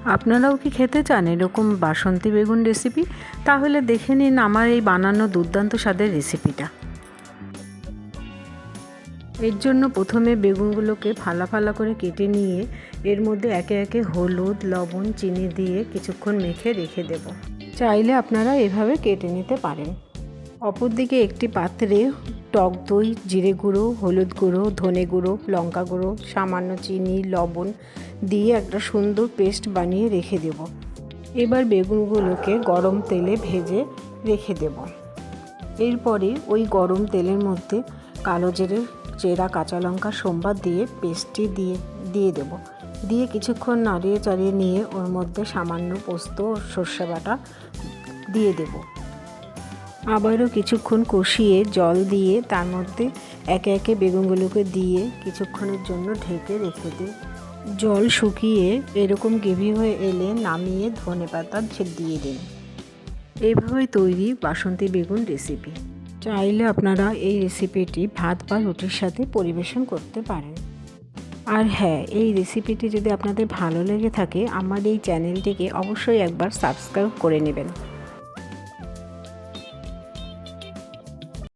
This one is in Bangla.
আপনারাও কি খেতে চান এরকম বাসন্তী বেগুন রেসিপি? তাহলে দেখে নিন আমার এই বানানো দুর্দান্ত স্বাদের রেসিপিটা। এর জন্য প্রথমে বেগুনগুলোকে ফালা ফালা করে কেটে নিয়ে এর মধ্যে একে একে হলুদ, লবণ, চিনি দিয়ে কিছুক্ষণ মেখে রেখে দেব। চাইলে আপনারা এভাবে কেটে নিতে পারেন। অপরদিকে একটি পাত্রে টক দই, জিরে গুঁড়ো, হলুদ গুঁড়ো, ধনে গুঁড়ো, লঙ্কা গুঁড়ো, সামান্য চিনি, লবণ দিয়ে একটা সুন্দর পেস্ট বানিয়ে রেখে দেব। এবার বেগুনগুলোকে গরম তেলে ভেজে রেখে দেব। এরপরে ওই গরম তেলের মধ্যে কালো জিরে, চেরা কাঁচা লঙ্কা সোমবার দিয়ে পেস্টটি দিয়ে দেব। দিয়ে কিছুক্ষণ নাড়িয়ে চাড়িয়ে নিয়ে ওর মধ্যে সামান্য পোস্ত ও সর্ষে বাটা দিয়ে দেব। আবারও কিছুক্ষণ কষিয়ে জল দিয়ে তার মধ্যে একে একে বেগুনগুলোকে দিয়ে কিছুক্ষণের জন্য ঢেকে রেখে দিই। জল শুকিয়ে এরকম গ্রেভি হয়ে এলে নামিয়ে ধনেপাতা দিয়ে দিন। এইভাবেই তৈরি বাসন্তী বেগুন রেসিপি। চাইলে আপনারা এই রেসিপিটি ভাত বা রুটির সাথে পরিবেশন করতে পারেন। আর হ্যাঁ, এই রেসিপিটি যদি আপনাদের ভালো লেগে থাকে আমার এই চ্যানেলটিকে অবশ্যই একবার সাবস্ক্রাইব করে নেবেন।